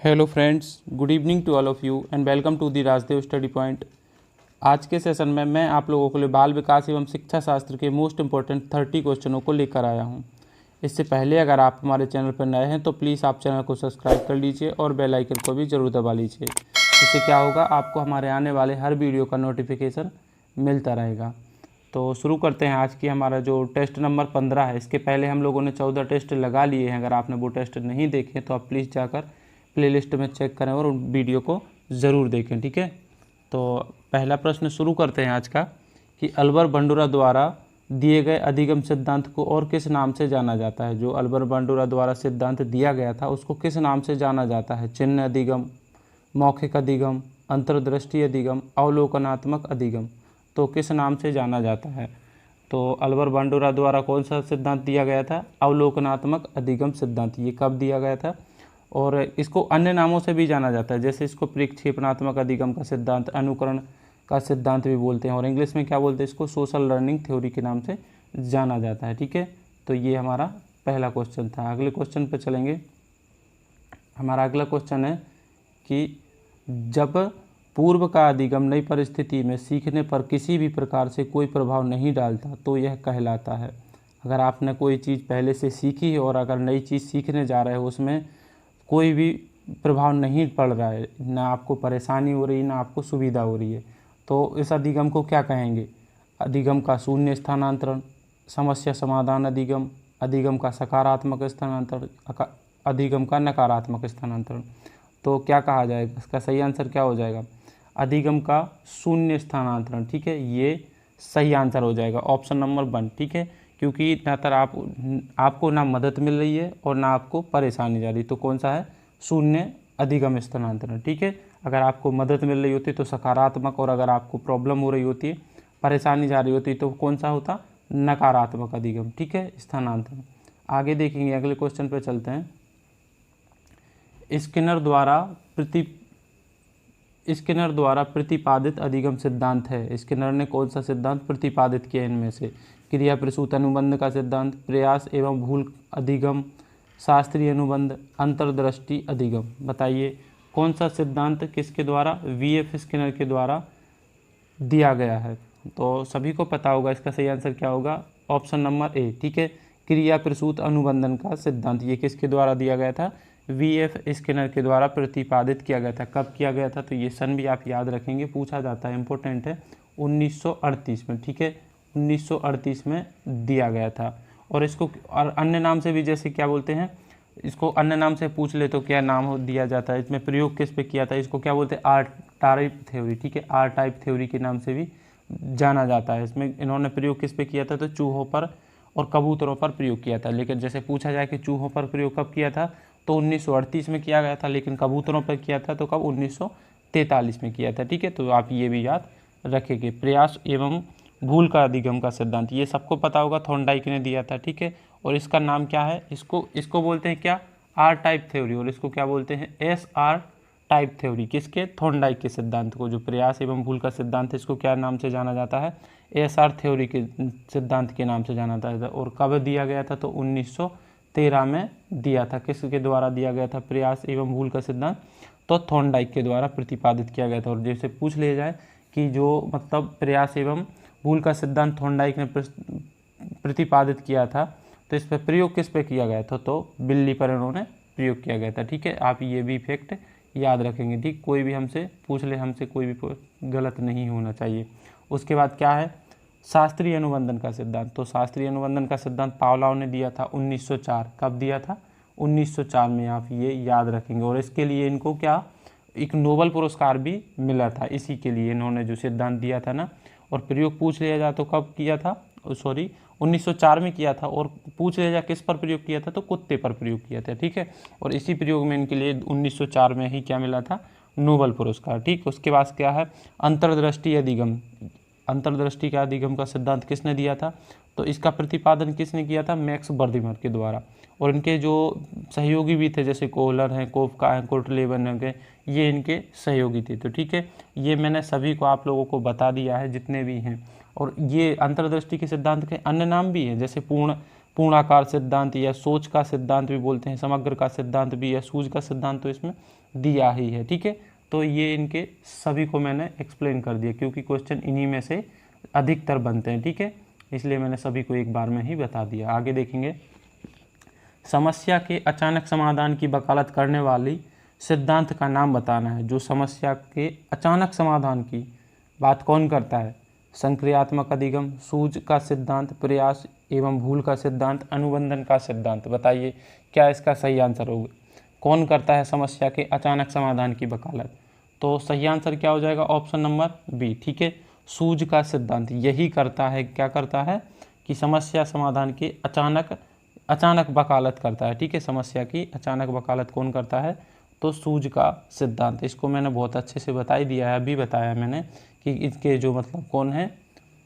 Hello friends, good evening to all of you and welcome to the Rajdev study point. आज के session में मैं आप लोगों के लिए बाल विकास एवं शिक्षा शास्त्र के मोस्ट इंपॉर्टेंट 30 क्वेश्चनों को लेकर आया हूं। इससे पहले अगर आप हमारे चैनल पर नए हैं तो प्लीज़ आप चैनल को सब्सक्राइब कर लीजिए और बेल आइकन को भी ज़रूर दबा लीजिए। इससे क्या होगा, आपको हमारे आने वाले हर वीडियो का नोटिफिकेशन मिलता रहेगा। तो शुरू करते हैं। आज की हमारा जो टेस्ट नंबर 15 है, इसके पहले हम लोगों ने 14 टेस्ट लगा लिए हैं। अगर आपने वो टेस्ट नहीं देखे तो आप प्लीज़ जाकर प्लेलिस्ट में चेक करें और उन वीडियो को ज़रूर देखें, ठीक है। तो पहला प्रश्न शुरू करते हैं आज का कि अल्बर बंडूरा द्वारा दिए गए अधिगम सिद्धांत को और किस नाम से जाना जाता है। जो अल्बर बंडूरा द्वारा सिद्धांत दिया गया था उसको किस नाम से जाना जाता है। चिन्ह अधिगम, मौखिक अधिगम, अंतर्दृष्टि अधिगम, अवलोकनात्मक अधिगम। तो किस नाम से जाना जाता है। तो अल्बर बंडूरा द्वारा कौन सा सिद्धांत दिया गया था? अवलोकनात्मक अधिगम सिद्धांत। ये कब दिया गया था? और इसको अन्य नामों से भी जाना जाता है, जैसे इसको प्रक्षेपणात्मक अधिगम का सिद्धांत, अनुकरण का सिद्धांत भी बोलते हैं, और इंग्लिश में क्या बोलते हैं इसको? सोशल लर्निंग थ्योरी के नाम से जाना जाता है, ठीक है। तो ये हमारा पहला क्वेश्चन था। अगले क्वेश्चन पर चलेंगे। हमारा अगला क्वेश्चन है कि जब पूर्व का अधिगम नई परिस्थिति में सीखने पर किसी भी प्रकार से कोई प्रभाव नहीं डालता तो यह कहलाता है। अगर आपने कोई चीज़ पहले से सीखी है और अगर नई चीज़ सीखने जा रहे हो, उसमें कोई भी प्रभाव नहीं पड़ रहा है, ना आपको परेशानी हो रही है ना आपको सुविधा हो रही है, तो इस अधिगम को क्या कहेंगे? अधिगम का शून्य स्थानांतरण, समस्या समाधान अधिगम, अधिगम का सकारात्मक स्थानांतरण, अधिगम का नकारात्मक स्थानांतरण। तो क्या कहा जाएगा? इसका सही आंसर क्या हो जाएगा? अधिगम का शून्य स्थानांतरण, ठीक है। ये सही आंसर हो जाएगा, ऑप्शन नंबर 1, ठीक है। क्योंकि ना तर आपको ना मदद मिल रही है और ना आपको परेशानी जा रही, तो कौन सा है? शून्य अधिगम स्थानांतरण, ठीक है। अगर आपको मदद मिल रही होती तो सकारात्मक, और अगर आपको प्रॉब्लम हो रही होती है, परेशानी जा रही होती, तो कौन सा होता? नकारात्मक अधिगम, ठीक है, स्थानांतरण। आगे देखेंगे, अगले क्वेश्चन पर चलते हैं। स्किनर द्वारा प्रतिपादित अधिगम सिद्धांत है। स्किनर ने कौन सा सिद्धांत प्रतिपादित किया इनमें से? क्रिया प्रसूत अनुबंध का सिद्धांत, प्रयास एवं भूल अधिगम, शास्त्रीय अनुबंध, अंतर्दृष्टि अधिगम। बताइए कौन सा सिद्धांत किसके द्वारा? वीएफ स्किनर के द्वारा दिया गया है। तो सभी को पता होगा, इसका सही आंसर क्या होगा? ऑप्शन नंबर ए, ठीक है, क्रिया प्रसूत अनुबंधन का सिद्धांत। ये किसके द्वारा दिया गया था? वीएफ स्किनर के द्वारा प्रतिपादित किया गया था। कब किया गया था? तो ये सन भी आप याद रखेंगे, पूछा जाता है, इंपॉर्टेंट है। 1938 में, ठीक है, 1938 में दिया गया था। और इसको और अन्य नाम से भी, जैसे क्या बोलते हैं इसको, अन्य नाम से पूछ ले तो क्या नाम दिया जाता है? इसमें प्रयोग किस पे किया था? इसको क्या बोलते हैं? आर टाइप थ्योरी, ठीक है, आर टाइप थ्योरी के नाम से भी जाना जाता है। इसमें इन्होंने प्रयोग किस पे किया था? तो चूहों पर और कबूतरों पर प्रयोग किया था। लेकिन जैसे पूछा जाए कि चूहों पर प्रयोग कब किया था, तो 1938 में किया गया था, लेकिन कबूतरों पर किया था तो कब? 1943 में किया था, ठीक है। तो आप ये भी याद रखेंगे। प्रयास एवं भूल का अधिगम का सिद्धांत, ये सबको पता होगा, थॉर्नडाइक ने दिया था, ठीक है। और इसका नाम क्या है? इसको बोलते हैं क्या? R type theory. और इसको क्या बोलते हैं? S R type theory. किसके? थॉर्नडाइक के सिद्धांत को। जो प्रयास एवं भूल का सिद्धांत है, इसको क्या नाम से जाना जाता है? एस आर थ्योरी के सिद्धांत के नाम से जाना जाता है। और कब दिया गया था? तो 1913 में दिया था। किसके द्वारा दिया गया था प्रयास एवं भूल का सिद्धांत? तो थॉर्नडाइक के द्वारा प्रतिपादित किया गया था। और जैसे पूछ लिया जाए कि जो मतलब प्रयास एवं भूल का सिद्धांत थॉर्नडाइक ने प्रतिपादित किया था, तो इस पर प्रयोग किस पे किया गया था? तो बिल्ली पर इन्होंने प्रयोग किया गया था, ठीक है। आप ये भी फैक्ट याद रखेंगे, ठीक। कोई भी हमसे पूछ ले, हमसे कोई भी गलत नहीं होना चाहिए। उसके बाद क्या है? शास्त्रीय अनुबंधन का सिद्धांत। तो शास्त्रीय अनुबंधन का सिद्धांत पावलोव ने दिया था 1904। कब दिया था? 1904 में, आप ये याद रखेंगे। और इसके लिए इनको क्या, एक नोबेल पुरस्कार भी मिला था इसी के लिए, इन्होंने जो सिद्धांत दिया था ना। और प्रयोग पूछ लिया जाए तो कब किया था? 1904 में किया था। और पूछ लिया जाए किस पर प्रयोग किया था? तो कुत्ते पर प्रयोग किया था, ठीक है। और इसी प्रयोग में इनके लिए 1904 में ही क्या मिला था? नोबेल पुरस्कार, ठीक। उसके बाद क्या है? अंतर्दृष्टि अधिगम। अंतर्दृष्टि का अधिगम का सिद्धांत किसने दिया था? तो इसका प्रतिपादन किसने किया था? मैक्स बर्दिमर के द्वारा। और इनके जो सहयोगी भी थे, जैसे कोहलर हैं, कोफका हैं, कोर्टलेबन हैं, ये इनके सहयोगी थे। तो ठीक है, ये मैंने सभी को आप लोगों को बता दिया है जितने भी हैं। और ये अंतर्दृष्टि के सिद्धांत के अन्य नाम भी हैं, जैसे पूर्ण पूर्णाकार सिद्धांत या सोच का सिद्धांत भी बोलते हैं, समग्र का सिद्धांत भी या सूझ का सिद्धांत तो इसमें दिया ही है। ठीक है, तो ये इनके सभी को मैंने एक्सप्लेन कर दिया क्योंकि क्वेश्चन इन्हीं में से अधिकतर बनते हैं। ठीक है, इसलिए मैंने सभी को एक बार में ही बता दिया। आगे देखेंगे, समस्या के अचानक समाधान की वकालत करने वाली सिद्धांत का नाम बताना है। जो समस्या के अचानक समाधान की बात कौन करता है? संक्रियात्मक अधिगम, सूझ का सिद्धांत, प्रयास एवं भूल का सिद्धांत, अनुबंधन का सिद्धांत। बताइए क्या इसका सही आंसर होगा? कौन करता है समस्या के अचानक समाधान की वकालत? तो सही आंसर क्या हो जाएगा? Option number B. ठीक है, सूझ का सिद्धांत यही करता है। क्या करता है कि समस्या समाधान की अचानक वकालत करता है। ठीक है, समस्या की अचानक वकालत कौन करता है? तो सूझ का सिद्धांत। इसको मैंने बहुत अच्छे से बता ही दिया है, अभी बताया मैंने कि इसके जो मतलब कौन है,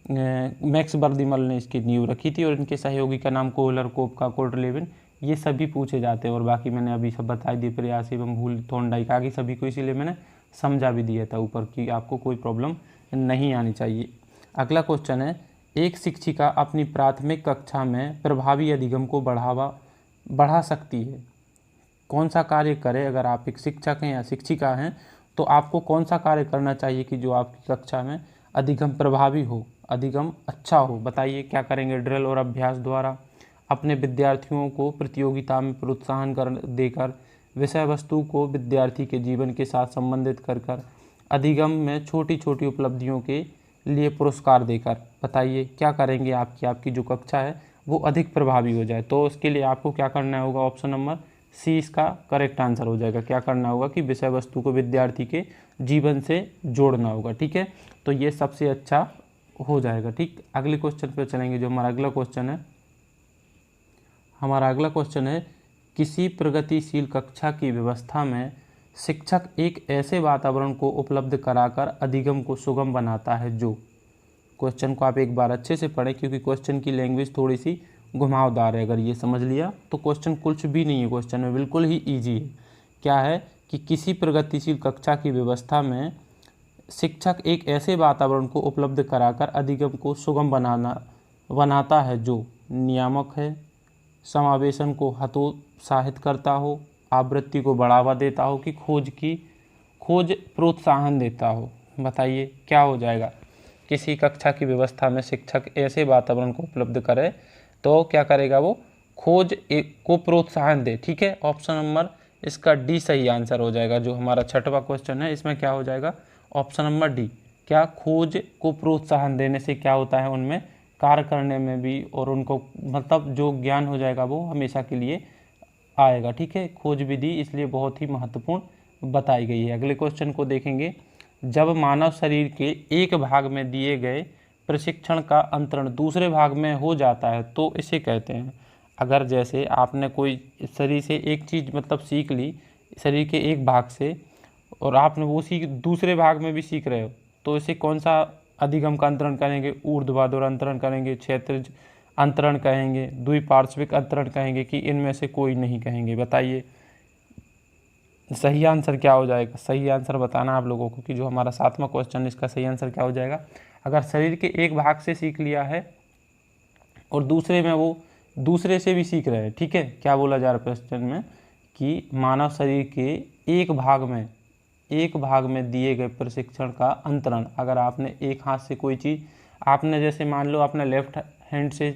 मैक्स बर्दिमल ने इसकी नींव रखी थी और इनके सहयोगी का नाम कोहलर, कोपका, कोर्टलेविन, ये सभी पूछे जाते हैं। और बाकी मैंने अभी सब बताई दी, प्रयास एवं भूल, थॉर्नडाइक, आगे सभी को, इसीलिए मैंने समझा भी दिया था ऊपर कि आपको कोई प्रॉब्लम नहीं आनी चाहिए। अगला क्वेश्चन है, एक शिक्षिका अपनी प्राथमिक कक्षा में प्रभावी अधिगम को बढ़ा सकती है। कौन सा कार्य करे? अगर आप एक शिक्षक हैं या शिक्षिका हैं तो आपको कौन सा कार्य करना चाहिए कि जो आपकी कक्षा में अधिगम प्रभावी हो, अधिगम अच्छा हो? बताइए क्या करेंगे? ड्रिल और अभ्यास द्वारा अपने विद्यार्थियों को प्रतियोगिता में प्रोत्साहन देकर, विषय वस्तु को विद्यार्थी के जीवन के साथ संबंधित कर अधिगम में छोटी छोटी उपलब्धियों के लिए पुरस्कार देकर। बताइए क्या करेंगे आपकी जो कक्षा है वो अधिक प्रभावी हो जाए? तो उसके लिए आपको क्या करना होगा? ऑप्शन नंबर सी इसका करेक्ट आंसर हो जाएगा। क्या करना होगा कि विषय वस्तु को विद्यार्थी के जीवन से जोड़ना होगा। ठीक है, तो ये सबसे अच्छा हो जाएगा। ठीक, अगले क्वेश्चन पे चलेंगे। जो हमारा अगला क्वेश्चन है, किसी प्रगतिशील कक्षा की व्यवस्था में शिक्षक एक ऐसे वातावरण को उपलब्ध कराकर अधिगम को सुगम बनाता है जो। क्वेश्चन को आप एक बार अच्छे से पढ़ें क्योंकि क्वेश्चन की लैंग्वेज थोड़ी सी घुमावदार है। अगर ये समझ लिया तो क्वेश्चन कुछ भी नहीं है, क्वेश्चन में बिल्कुल ही ईजी है। क्या है कि किसी प्रगतिशील कक्षा की व्यवस्था में शिक्षक एक ऐसे वातावरण को उपलब्ध कराकर अधिगम को सुगम बनाता है जो नियामक है, समावेशन को हतोत्साहित करता हो, आवृत्ति को बढ़ावा देता हो कि खोज प्रोत्साहन देता हो। बताइए क्या हो जाएगा? किसी कक्षा की व्यवस्था में शिक्षक ऐसे वातावरण को उपलब्ध करे तो क्या करेगा? वो खोज को प्रोत्साहन दे। ठीक है, ऑप्शन नंबर इसका डी सही आंसर हो जाएगा। जो हमारा छठवां क्वेश्चन है इसमें क्या हो जाएगा? Option number D. क्या खोज को प्रोत्साहन देने से क्या होता है? उनमें कार्य करने में भी और उनको मतलब जो ज्ञान हो जाएगा वो हमेशा के लिए आएगा। ठीक है, खोज विधि इसलिए बहुत ही महत्वपूर्ण बताई गई है। अगले क्वेश्चन को देखेंगे, जब मानव शरीर के एक भाग में दिए गए प्रशिक्षण का अंतरण दूसरे भाग में हो जाता है तो इसे कहते हैं। अगर जैसे आपने कोई शरीर से एक चीज़ मतलब सीख ली शरीर के एक भाग से और आपने वो दूसरे भाग में भी सीख रहे हो तो इसे कौन सा अधिगम का अंतरण करेंगे? ऊर्ध्वाधर अंतरण करेंगे, क्षैतिज अंतरण कहेंगे, द्विपार्श्विक अंतरण कहेंगे कि इनमें से कोई नहीं कहेंगे? बताइए सही आंसर क्या हो जाएगा? सही आंसर बताना आप लोगों को कि जो हमारा 7वां क्वेश्चन इसका सही आंसर क्या हो जाएगा? अगर शरीर के एक भाग से सीख लिया है और दूसरे में वो दूसरे से भी सीख रहे हैं। ठीक है, क्या बोला जा रहा है क्वेश्चन में कि मानव शरीर के एक भाग में दिए गए प्रशिक्षण का अंतरण, अगर आपने एक हाथ से कोई चीज़ आपने जैसे मान लो आपने लेफ्ट हैंड से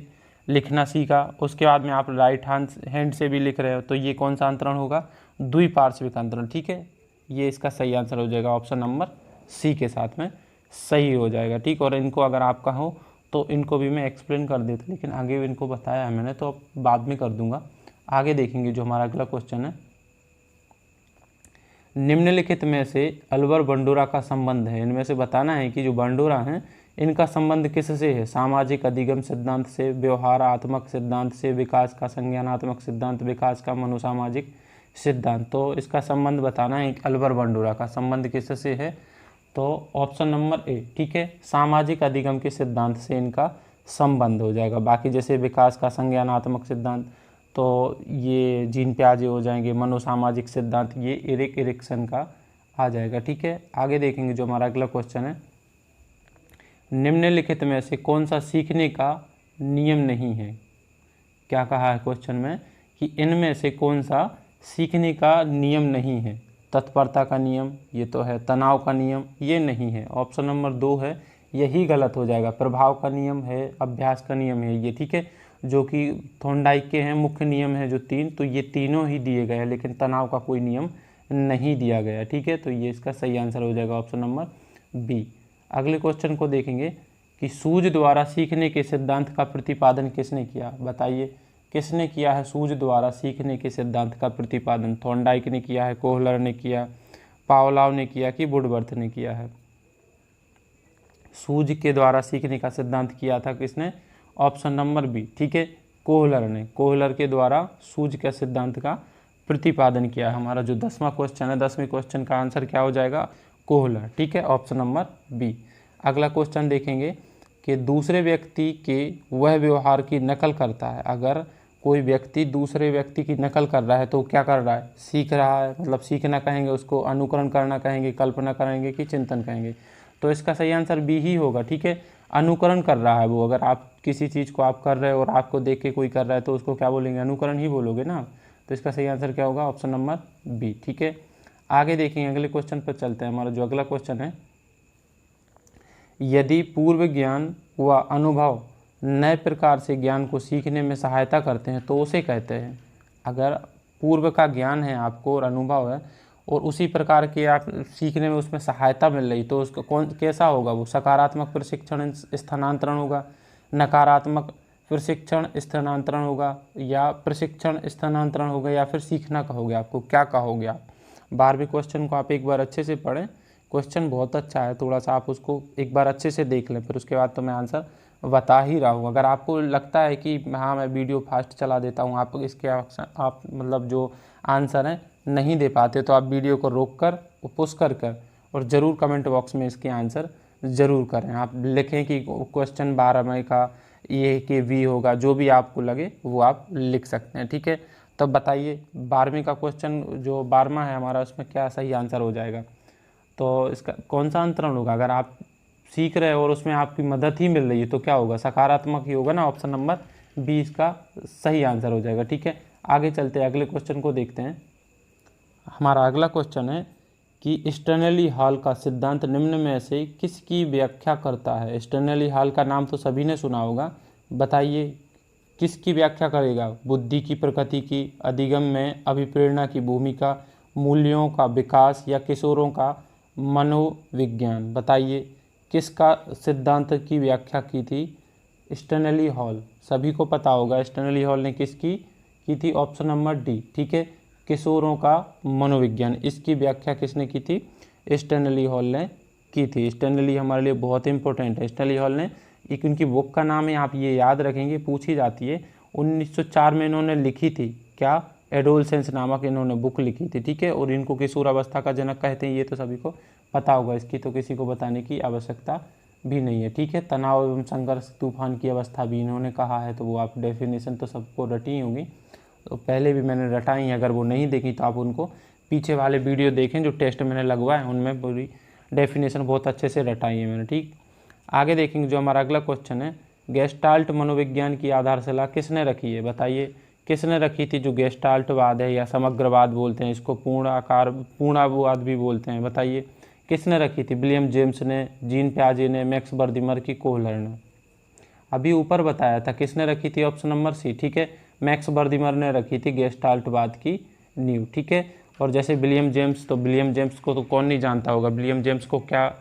लिखना सीखा, उसके बाद में आप राइट हैंड से भी लिख रहे हो तो ये कौन सा अंतरण होगा? द्विपार्श्विक अंतरण। ठीक है, ये इसका सही आंसर हो जाएगा। ऑप्शन नंबर सी के साथ में सही हो जाएगा। ठीक, और इनको अगर आप कहो तो इनको भी मैं एक्सप्लेन कर देता, लेकिन आगे भी इनको बताया है मैंने तो अब बाद में कर दूंगा। आगे देखेंगे जो हमारा अगला क्वेश्चन है, निम्नलिखित में से अल्बर बंडोरा का संबंध है। इनमें से बताना है कि जो बंडोरा हैं इनका संबंध किससे है? सामाजिक अधिगम सिद्धांत से, व्यवहारात्मक सिद्धांत से, विकास का संज्ञानात्मक सिद्धांत, विकास का मनोसामाजिक सिद्धांत। तो इसका संबंध बताना है अल्बर बंडोरा का संबंध किससे है? तो ऑप्शन नंबर ए। ठीक है, सामाजिक अधिगम के सिद्धांत से इनका संबंध हो जाएगा। बाकी जैसे विकास का संज्ञानात्मक सिद्धांत तो ये जीन प्याजे हो जाएंगे, मनोसामाजिक सिद्धांत ये एरिक एरिक्सन का आ जाएगा। ठीक है, आगे देखेंगे जो हमारा अगला क्वेश्चन है, निम्नलिखित में से कौन सा सीखने का नियम नहीं है? क्या कहा है क्वेश्चन में कि इनमें से कौन सा सीखने का नियम नहीं है। तत्परता का नियम ये तो है, तनाव का नियम ये नहीं है, ऑप्शन नंबर 2 है, यही गलत हो जाएगा। प्रभाव का नियम है, अभ्यास का नियम है ये, ठीक है, जो कि थॉर्नडाइक के हैं, मुख्य नियम है जो 3, तो ये तीनों ही दिए गए हैं, लेकिन तनाव का कोई नियम नहीं दिया गया, ठीक है। तो ये इसका सही आंसर हो जाएगा ऑप्शन नंबर बी। अगले क्वेश्चन को देखेंगे कि सूझ द्वारा सीखने के सिद्धांत का प्रतिपादन किसने किया, बताइए किसने किया है सूझ द्वारा सीखने के सिद्धांत का प्रतिपादन। थॉर्नडाइक ने किया है, कोहलर ने किया, पावलोव ने किया कि वुडवर्थ ने किया है। सूझ के द्वारा सीखने का सिद्धांत किया था किसने, ऑप्शन नंबर बी, ठीक है, कोहलर ने। कोहलर के द्वारा सूझ के सिद्धांत का प्रतिपादन किया। हमारा जो 10वां क्वेश्चन है, 10वें क्वेश्चन का आंसर क्या हो जाएगा, कोहलर, ठीक है, ऑप्शन नंबर बी। अगला क्वेश्चन देखेंगे कि दूसरे व्यक्ति के वह व्यवहार की नकल करता है। अगर कोई व्यक्ति दूसरे व्यक्ति की नकल कर रहा है तो क्या कर रहा है, सीख रहा है, मतलब सीखना कहेंगे उसको, अनुकरण करना कहेंगे, कल्पना करेंगे कि चिंतन कहेंगे। तो इसका सही आंसर बी ही होगा, ठीक है, अनुकरण कर रहा है वो। अगर आप किसी चीज़ को आप कर रहे हो और आपको देख के कोई कर रहा है तो उसको क्या बोलेंगे, अनुकरण ही बोलोगे ना। तो इसका सही आंसर क्या होगा, ऑप्शन नंबर बी, ठीक है। आगे देखेंगे, अगले क्वेश्चन पर चलते हैं। हमारा जो अगला क्वेश्चन है, यदि पूर्व ज्ञान व अनुभव नए प्रकार से ज्ञान को सीखने में सहायता करते हैं तो उसे कहते हैं। अगर पूर्व का ज्ञान है आपको और अनुभव है और उसी प्रकार के आप सीखने में उसमें सहायता मिल रही, तो उसका कौन कैसा होगा, वो सकारात्मक प्रशिक्षण स्थानांतरण होगा, नकारात्मक प्रशिक्षण स्थानांतरण होगा, या प्रशिक्षण स्थानांतरण होगा, या फिर सीखना कहोगे, आपको क्या कहोगे आप। 12वें क्वेश्चन को आप एक बार अच्छे से पढ़ें, क्वेश्चन बहुत अच्छा है, थोड़ा सा आप उसको एक बार अच्छे से देख लें, फिर उसके बाद तो मैं आंसर बता ही रहा हूँ। अगर आपको लगता है कि हाँ मैं वीडियो फास्ट चला देता हूँ, आप इसके आप मतलब जो आंसर हैं नहीं दे पाते, तो आप वीडियो को रोक कर पुश कर और ज़रूर कमेंट बॉक्स में इसके आंसर ज़रूर करें। आप लिखें कि क्वेश्चन 12 में का ए के वी होगा, जो भी आपको लगे वो आप लिख सकते हैं, ठीक है। तो बताइए 12वें का क्वेश्चन जो 12वां है हमारा, उसमें क्या सही आंसर हो जाएगा। तो इसका कौन सा अंतरण होगा, अगर आप सीख रहे हो और उसमें आपकी मदद ही मिल रही है तो क्या होगा, सकारात्मक ही होगा ना, ऑप्शन नंबर बी इसका सही आंसर हो जाएगा, ठीक है। आगे चलते हैं, अगले क्वेश्चन को देखते हैं। हमारा अगला क्वेश्चन है कि स्टर्नली हॉल का सिद्धांत निम्न में से किसकी व्याख्या करता है। स्टर्नली हॉल का नाम तो सभी ने सुना होगा, बताइए किसकी व्याख्या करेगा। बुद्धि की प्रकृति की, अधिगम में अभिप्रेरणा की भूमिका, मूल्यों का विकास, या किशोरों का मनोविज्ञान। बताइए किसका सिद्धांत की व्याख्या की थी स्टर्नली हॉल, सभी को पता होगा स्टर्नली हॉल ने किसकी की थी, ऑप्शन नंबर डी, ठीक है, किशोरों का मनोविज्ञान। इसकी व्याख्या किसने की थी, स्टर्नली हॉल ने की थी। स्टर्नली हमारे लिए बहुत इंपॉर्टेंट है। स्टर्नली हॉल ने, एक उनकी बुक का नाम है, आप ये याद रखेंगे, पूछी जाती है। 1904 में इन्होंने लिखी थी, क्या, एडोलसेंस नामक इन्होंने बुक लिखी थी, ठीक है। और इनको किशोरावस्था का जनक कहते हैं, ये तो सभी को पता होगा, इसकी तो किसी को बताने की आवश्यकता भी नहीं है, ठीक है। तनाव एवं संघर्ष तूफान की अवस्था भी इन्होंने कहा है, तो वो आप डेफिनेशन तो सबको रटी होंगी, तो पहले भी मैंने रटाई है। अगर वो नहीं देखी तो आप उनको पीछे वाले वीडियो देखें जो टेस्ट मैंने लगवाए, उनमें पूरी डेफिनेशन बहुत अच्छे से रटाई है मैंने, ठीक। आगे देखेंगे जो हमारा अगला क्वेश्चन है, गेस्टाल्ट मनोविज्ञान की आधारशिला किसने रखी है। बताइए किसने रखी थी, जो गेस्टाल्टवाद है या समग्रवाद बोलते हैं इसको, पूर्णावाद भी बोलते हैं। बताइए किसने रखी थी, विलियम जेम्स ने, जीन प्याजे ने, मैक्स बर्दिमर की, कोहलर ने। अभी ऊपर बताया था किसने रखी थी, ऑप्शन नंबर सी, ठीक है, मैक्स बर्दिमर ने रखी थी गेस्टाल्टवाद की नींव, ठीक है। और जैसे विलियम जेम्स, तो विलियम जेम्स को तो कौन नहीं जानता होगा, विलियम जेम्स को क्या,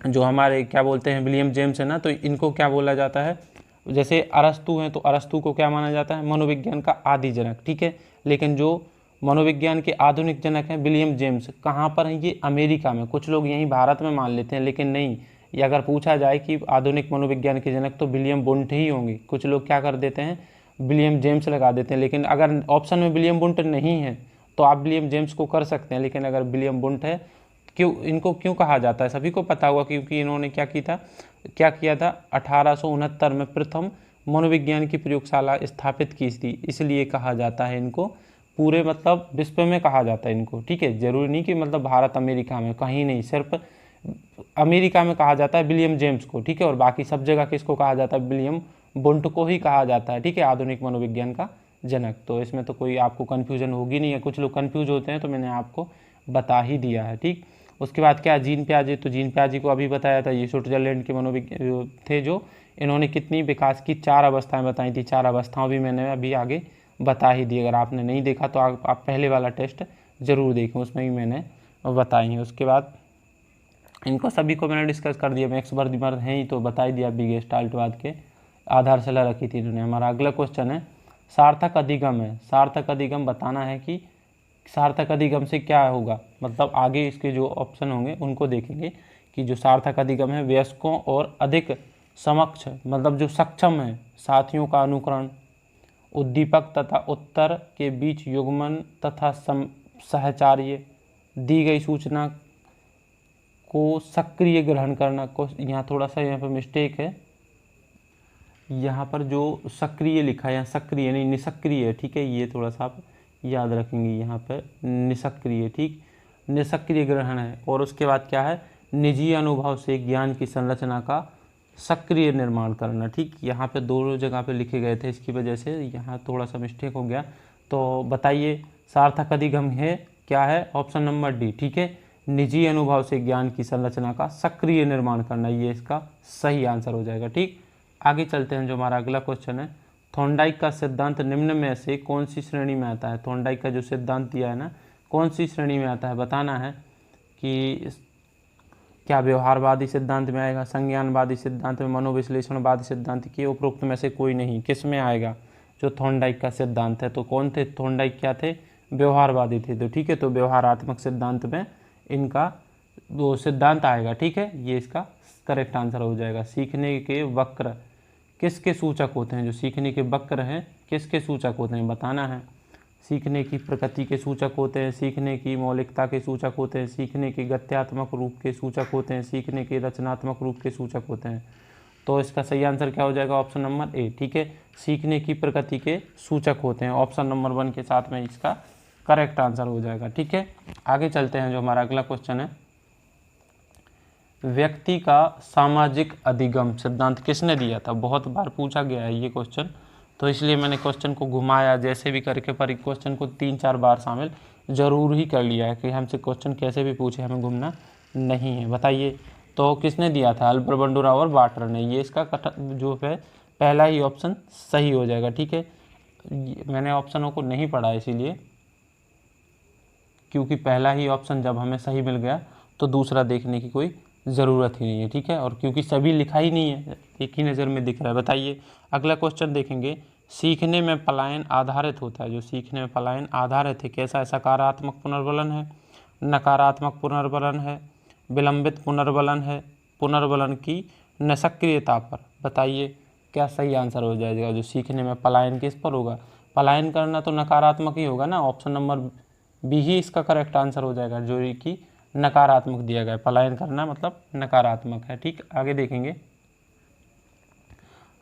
जो हमारे क्या बोलते हैं विलियम जेम्स है ना, तो इनको क्या बोला जाता है, जैसे अरस्तु हैं तो अरस्तु को क्या माना जाता है, मनोविज्ञान का आदि जनक, ठीक है। लेकिन जो मनोविज्ञान के आधुनिक जनक हैं विलियम जेम्स, कहाँ पर हैं ये, अमेरिका में। कुछ लोग यहीं भारत में मान लेते हैं, लेकिन नहीं, ये अगर पूछा जाए कि आधुनिक मनोविज्ञान के जनक तो विलियम बुंट ही होंगे। कुछ लोग क्या कर देते हैं, विलियम जेम्स लगा देते हैं, लेकिन अगर ऑप्शन में विलियम बुंट नहीं है तो आप विलियम जेम्स को कर सकते हैं। लेकिन अगर विलियम बुंट है, क्यों इनको क्यों कहा जाता है, सभी को पता होगा, क्योंकि इन्होंने क्या किया था 1869 में प्रथम मनोविज्ञान की प्रयोगशाला स्थापित की थी, इसलिए कहा जाता है इनको, पूरे मतलब विश्व में कहा जाता है इनको, ठीक है। जरूरी नहीं कि मतलब भारत अमेरिका में, कहीं नहीं, सिर्फ अमेरिका में कहा जाता है विलियम जेम्स को, ठीक है। और बाकी सब जगह किसको कहा जाता है, विलियम वुंट को ही कहा जाता है, ठीक है, आधुनिक मनोविज्ञान का जनक। तो इसमें तो कोई आपको कन्फ्यूजन होगी नहीं है, कुछ लोग कन्फ्यूज होते हैं तो मैंने आपको बता ही दिया है, ठीक। उसके बाद क्या, जीन पियाजे, तो जीन पियाजे को अभी बताया था, ये स्विट्जरलैंड के मनोविज्ञान थे जो इन्होंने कितनी विकास की 4 अवस्थाएं बताई थी, 4 अवस्थाओं भी मैंने अभी आगे बता ही दी। अगर आपने नहीं देखा तो आप पहले वाला टेस्ट ज़रूर देखें, उसमें भी मैंने बताई है। उसके बाद इनको सभी को मैंने डिस्कस कर दिया, मैक्स वर्दिमर हैं ही तो बता ही दिया, बी गेस्टाल्टवाद के आधारशिला रखी थी इन्होंने। हमारा अगला क्वेश्चन है सार्थक अधिगम है। सार्थक अधिगम बताना है कि सार्थक अधिगम से क्या होगा, मतलब आगे इसके जो ऑप्शन होंगे उनको देखेंगे कि जो सार्थक अधिगम है वयस्कों और अधिक समक्ष, मतलब जो सक्षम है साथियों का अनुकरण, उद्दीपक तथा उत्तर के बीच युग्मन तथा सहचार्य, दी गई सूचना को सक्रिय ग्रहण करना को, यहाँ थोड़ा सा यहाँ पर मिस्टेक है, यहाँ पर जो सक्रिय लिखा है यहाँ सक्रिय नहीं निष्क्रिय है, ठीक है, ये थोड़ा सा आप याद रखेंगे, यहाँ पर निष्क्रिय, ठीक, निष्क्रिय ग्रहण है। और उसके बाद क्या है, निजी अनुभव से ज्ञान की संरचना का सक्रिय निर्माण करना, ठीक, यहाँ पे दोनों जगह पे लिखे गए थे, इसकी वजह से यहाँ थोड़ा सा मिस्टेक हो गया। तो बताइए सार्थक अधिगम है क्या है, ऑप्शन नंबर डी, ठीक है, निजी अनुभव से ज्ञान की संरचना का सक्रिय निर्माण करना, ये इसका सही आंसर हो जाएगा, ठीक। आगे चलते हैं, जो हमारा अगला क्वेश्चन है, थॉर्नडाइक का सिद्धांत निम्न में से कौन सी श्रेणी में आता है। थॉर्नडाइक का जो सिद्धांत दिया है ना, कौन सी श्रेणी में आता है, बताना है कि क्या व्यवहारवादी सिद्धांत में आएगा, संज्ञानवादी सिद्धांत में, मनोविश्लेषणवादी सिद्धांत के उपरोक्त में से कोई नहीं, किस में आएगा जो थॉर्नडाइक का सिद्धांत है। तो कौन थे थॉर्नडाइक, क्या थे, व्यवहारवादी थे, तो ठीक है, तो व्यवहारात्मक सिद्धांत में इनका वो सिद्धांत आएगा, ठीक है, ये इसका करेक्ट आंसर हो जाएगा। सीखने के वक्र किसके सूचक होते हैं, जो सीखने के वक्र हैं किसके सूचक होते हैं, बताना है। सीखने की प्रकृति के सूचक होते हैं, सीखने की मौलिकता के सूचक होते हैं, सीखने के गत्यात्मक रूप के सूचक होते हैं, सीखने के रचनात्मक रूप के सूचक होते हैं। तो इसका सही आंसर क्या हो जाएगा, ऑप्शन नंबर ए, ठीक है, सीखने की प्रकृति के सूचक होते हैं, ऑप्शन नंबर 1 के साथ में इसका करेक्ट आंसर हो जाएगा, ठीक है। आगे चलते हैं, जो हमारा अगला क्वेश्चन है, व्यक्ति का सामाजिक अधिगम सिद्धांत किसने दिया था। बहुत बार पूछा गया है ये क्वेश्चन, तो इसलिए मैंने क्वेश्चन को घुमाया जैसे भी करके, पर क्वेश्चन को 3-4 बार शामिल जरूर ही कर लिया है कि हमसे क्वेश्चन कैसे भी पूछे हमें घूमना नहीं है। बताइए तो किसने दिया था, अल्बर बंडूरा और वाटर ने, ये इसका जो है पहला ही ऑप्शन सही हो जाएगा, ठीक है। मैंने ऑप्शनों को नहीं पढ़ा इसीलिए, क्योंकि पहला ही ऑप्शन जब हमें सही मिल गया तो दूसरा देखने की कोई ज़रूरत ही नहीं है, ठीक है, और क्योंकि सभी लिखा ही नहीं है, एक ही नज़र में दिख रहा है। बताइए अगला क्वेश्चन देखेंगे, सीखने में पलायन आधारित होता है, जो सीखने में पलायन आधारित है कैसा है, सकारात्मक पुनर्बलन है, नकारात्मक पुनर्बलन है, विलंबित पुनर्बलन है, पुनर्बलन की निष्क्रियता पर। बताइए क्या सही आंसर हो जाएगा, जो सीखने में पलायन किस पर होगा, पलायन करना तो नकारात्मक ही होगा ना, ऑप्शन नंबर बी ही इसका करेक्ट आंसर हो जाएगा, जो कि नकारात्मक दिया गया है, पलायन करना मतलब नकारात्मक है, ठीक। आगे देखेंगे,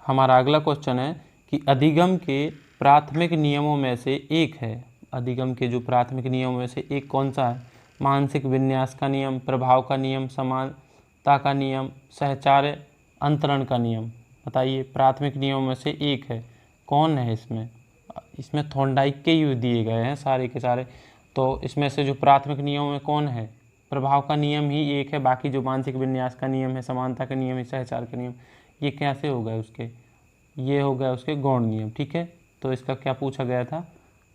हमारा अगला क्वेश्चन है कि अधिगम के प्राथमिक नियमों में से एक है, अधिगम के जो प्राथमिक नियमों में से एक कौन सा है, मानसिक विन्यास का नियम, प्रभाव का नियम, समानता का नियम, सहचार्य अंतरण का नियम। बताइए प्राथमिक नियमों में से एक है, कौन है इसमें, इसमें थॉर्नडाइक के ही दिए गए हैं सारे के सारे, तो इसमें से जो प्राथमिक नियमों में कौन है, प्रभाव का नियम ही एक है, बाकी जो मानसिक विन्यास का नियम है, समानता का नियम है, सहचार का नियम, ये कैसे हो गए उसके, ये हो गया उसके गौण नियम, ठीक है। तो इसका क्या पूछा गया था,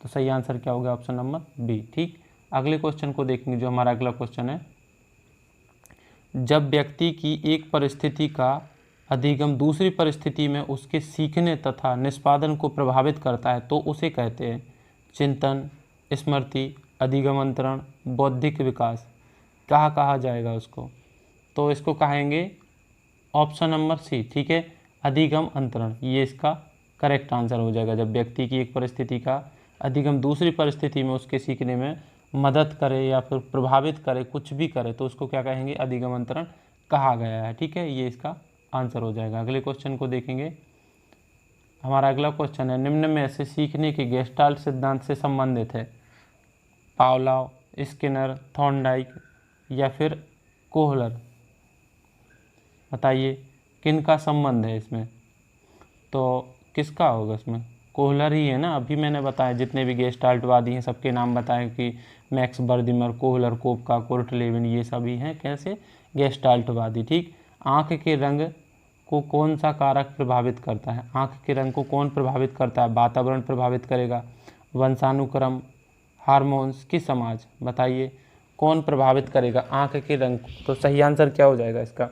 तो सही आंसर क्या होगा, ऑप्शन नंबर बी, ठीक। अगले क्वेश्चन को देखेंगे, जो हमारा अगला क्वेश्चन है, जब व्यक्ति की एक परिस्थिति का अधिगम दूसरी परिस्थिति में उसके सीखने तथा निष्पादन को प्रभावित करता है तो उसे कहते हैं चिंतन, स्मृति, अधिगम अंतरण, बौद्धिक विकास। कहा जाएगा उसको, तो इसको कहेंगे ऑप्शन नंबर सी, ठीक है, अधिगम अंतरण, ये इसका करेक्ट आंसर हो जाएगा। जब व्यक्ति की एक परिस्थिति का अधिगम दूसरी परिस्थिति में उसके सीखने में मदद करे या फिर प्रभावित करे, कुछ भी करे, तो उसको क्या कहेंगे, अधिगम अंतरण कहा गया है, ठीक है, ये इसका आंसर हो जाएगा। अगले क्वेश्चन को देखेंगे, हमारा अगला क्वेश्चन है, निम्न में से सीखने के गेस्टाल्ट सिद्धांत से संबंधित है, पावलोव, स्किनर, थॉर्नडाइक या फिर कोहलर। बताइए किन का संबंध है इसमें, तो किसका होगा इसमें? कोहलर ही है ना। अभी मैंने बताया जितने भी गेस्टाल्टवादी हैं सबके नाम बताए कि मैक्स बर्दिमर, कोहलर, कोपका, कुर्ट लेविन, ये सभी हैं कैसे? गेस्टाल्टवादी। ठीक। आँख के रंग को कौन सा कारक प्रभावित करता है? आँख के रंग को कौन प्रभावित करता है? वातावरण प्रभावित करेगा, वंशानुक्रम, हार्मोन्स की समाज? बताइए कौन प्रभावित करेगा आँख के रंग को? तो सही आंसर क्या हो जाएगा इसका?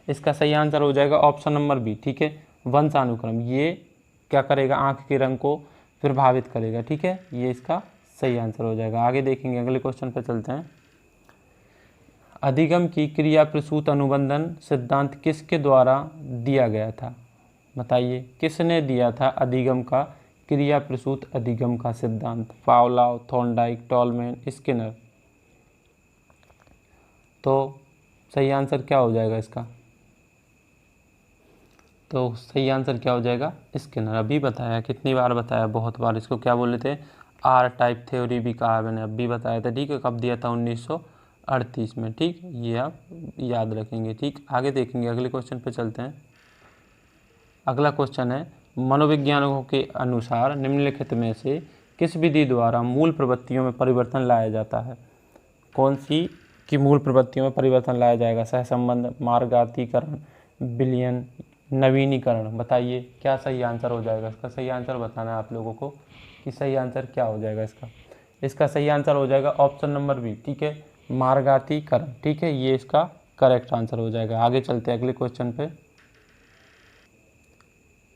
इसका सही आंसर हो जाएगा ऑप्शन नंबर बी। ठीक है, वंशानुक्रम। ये क्या करेगा? आँख के रंग को प्रभावित करेगा। ठीक है, ये इसका सही आंसर हो जाएगा। आगे देखेंगे, अगले क्वेश्चन पर चलते हैं। अधिगम की क्रिया प्रसूत अनुबंधन सिद्धांत किसके द्वारा दिया गया था? बताइए किसने दिया था अधिगम का क्रिया प्रसूत अधिगम का सिद्धांत? Pavlov, Thorndike, tall man, Skinner? तो सही आंसर क्या हो जाएगा इसका? तो सही आंसर क्या हो जाएगा? स्किनर। अभी बताया, कितनी बार बताया? बहुत बार। इसको क्या बोले थे? आर टाइप थ्योरी भी कहा मैंने, अभी बताया था। ठीक है, कब दिया था? 1938 में। ठीक, ये आप याद रखेंगे। ठीक, आगे देखेंगे, अगले क्वेश्चन पे चलते हैं। अगला क्वेश्चन है, मनोवैज्ञानिकों के अनुसार निम्नलिखित में से किस विधि द्वारा मूल प्रवृत्तियों में परिवर्तन लाया जाता है? कौन सी की मूल प्रवृत्तियों में परिवर्तन लाया जाएगा? सहसंबंध, मार्गातीकरण, विलयन, नवीनीकरण? बताइए क्या सही आंसर हो जाएगा इसका? सही आंसर बताना है आप लोगों को कि सही आंसर क्या हो जाएगा इसका। इसका सही आंसर हो जाएगा ऑप्शन नंबर बी। ठीक है, मार्गातीकरण। ठीक है, ये इसका करेक्ट आंसर हो जाएगा। आगे चलते हैं अगले क्वेश्चन पे।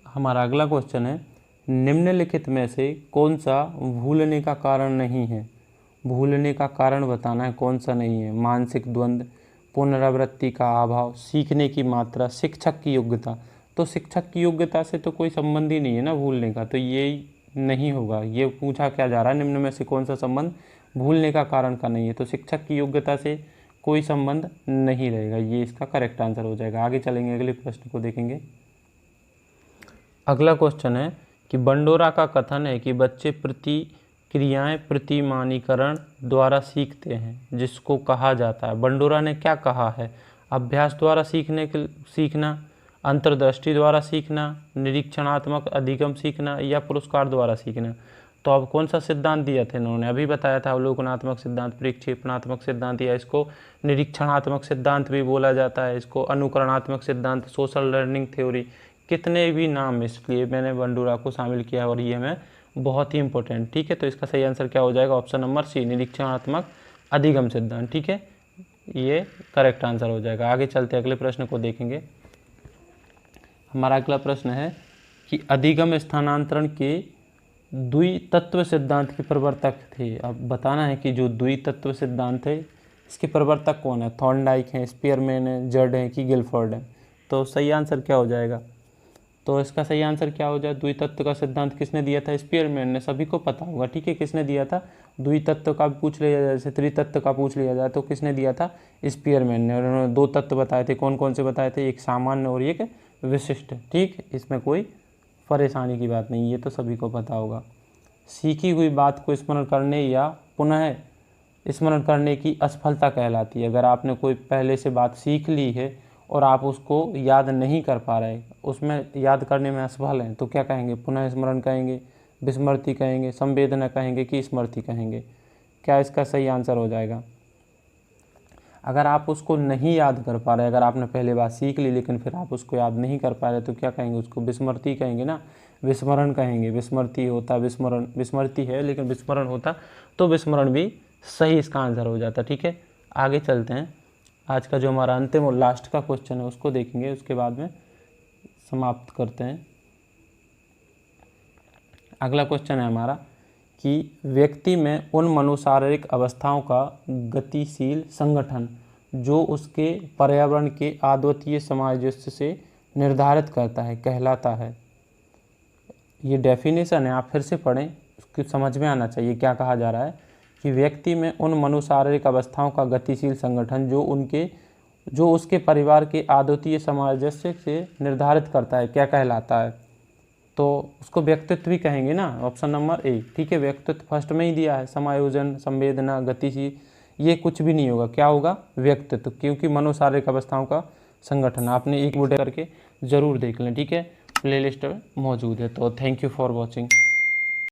हमारा अगला क्वेश्चन है, निम्नलिखित में से कौन सा भूलने का कारण नहीं है? भूलने का कारण बताना है, कौन सा नहीं है? मानसिक द्वंद्व, पुनरावृत्ति का अभाव, सीखने की मात्रा, शिक्षक की योग्यता? तो शिक्षक की योग्यता से तो कोई संबंध ही नहीं है ना भूलने का, तो ये नहीं होगा। ये पूछा क्या जा रहा है, निम्न में से कौन सा संबंध भूलने का कारण का नहीं है? तो शिक्षक की योग्यता से कोई संबंध नहीं रहेगा, ये इसका करेक्ट आंसर हो जाएगा। आगे चलेंगे, अगले प्रश्न को देखेंगे। अगला क्वेश्चन है कि बंडोरा का कथन है कि बच्चे प्रतिक्रियाएं प्रतिमानीकरण द्वारा सीखते हैं, जिसको कहा जाता है। बंडोरा ने क्या कहा है? अभ्यास द्वारा सीखना, अंतर्दृष्टि द्वारा सीखना, निरीक्षणात्मक अधिगम सीखना, या पुरस्कार द्वारा सीखना? तो अब कौन सा सिद्धांत दिया था इन्होंने? अभी बताया था, अवलोकनात्मक सिद्धांत, प्रक्षेपणात्मक सिद्धांत, या इसको निरीक्षणात्मक सिद्धांत भी बोला जाता है, इसको अनुकरणात्मक सिद्धांत, सोशल लर्निंग थ्योरी। कितने भी नाम, इसलिए मैंने बंडोरा को शामिल किया और ये हमें बहुत ही इंपॉर्टेंट। ठीक है, तो इसका सही आंसर क्या हो जाएगा? ऑप्शन नंबर सी, निरीक्षणात्मक अधिगम सिद्धांत। ठीक है, ये करेक्ट आंसर हो जाएगा। आगे चलते अगले प्रश्न को देखेंगे। हमारा अगला प्रश्न है कि अधिगम स्थानांतरण के द्वितत्व सिद्धांत के प्रवर्तक थे। अब बताना है कि जो द्वितत्व सिद्धांत है इसके प्रवर्तक कौन है? थॉर्नडाइक हैं, स्पीयरमैन है, जड है कि गिलफोर्ड है? तो सही आंसर क्या हो जाएगा? तो इसका सही आंसर क्या हो जाए? द्वितत्व का सिद्धांत किसने दिया था? स्पीयरमैन ने। सभी को पता होगा। ठीक है, किसने दिया था? द्वितत्व का पूछ लिया जाए, जैसे त्रितत्व का पूछ लिया जाए तो किसने दिया था? स्पीयरमैन ने। और उन्होंने दो तत्व बताए थे। कौन कौन से बताए थे? एक सामान्य और एक विशिष्ट। ठीक, इसमें कोई परेशानी की बात नहीं, ये तो सभी को पता होगा। सीखी हुई बात को स्मरण करने या पुनः स्मरण करने की असफलता कहलाती है। अगर आपने कोई पहले से बात सीख ली है और आप उसको याद नहीं कर पा रहे, उसमें याद करने में असफल हैं, तो क्या कहेंगे? पुनः स्मरण कहेंगे, विस्मृति कहेंगे, संवेदना कहेंगे कि स्मृति कहेंगे? क्या इसका सही आंसर हो जाएगा? अगर आप उसको नहीं याद कर पा रहे, अगर आपने पहले बात सीख ली लेकिन फिर आप उसको याद नहीं कर पा रहे, तो क्या कहेंगे? उसको विस्मृति कहेंगे ना, विस्मरण कहेंगे। विस्मृति होता, विस्मरण, विस्मृति है लेकिन विस्मरण होता तो विस्मरण भी सही इसका आंसर हो जाता। ठीक है, आगे चलते हैं। आज का जो हमारा अंतिम और लास्ट का क्वेश्चन है उसको देखेंगे, उसके बाद में समाप्त करते हैं। अगला क्वेश्चन है हमारा कि व्यक्ति में उन मनोशारीरिक अवस्थाओं का गतिशील संगठन जो उसके पर्यावरण के अद्वितीय सामंजस्य से निर्धारित करता है कहलाता है। ये डेफिनेशन है, आप फिर से पढ़ें, उसकी समझ में आना चाहिए क्या कहा जा रहा है। कि व्यक्ति में उन मनोशारीरिक अवस्थाओं का गतिशील संगठन जो उसके परिवार के अद्वितीय सामंजस्य से निर्धारित करता है क्या कहलाता है? तो उसको व्यक्तित्व भी कहेंगे ना, ऑप्शन नंबर ए। ठीक है, व्यक्तित्व फर्स्ट में ही दिया है। समायोजन, संवेदना, गतिशील, ये कुछ भी नहीं होगा। क्या होगा? व्यक्तित्व, क्योंकि मनोशारीरिक अवस्थाओं का संगठन। आपने एक बूटे करके ज़रूर देख लें, ठीक है, प्लेलिस्ट में मौजूद है। तो थैंक यू फॉर वॉचिंग।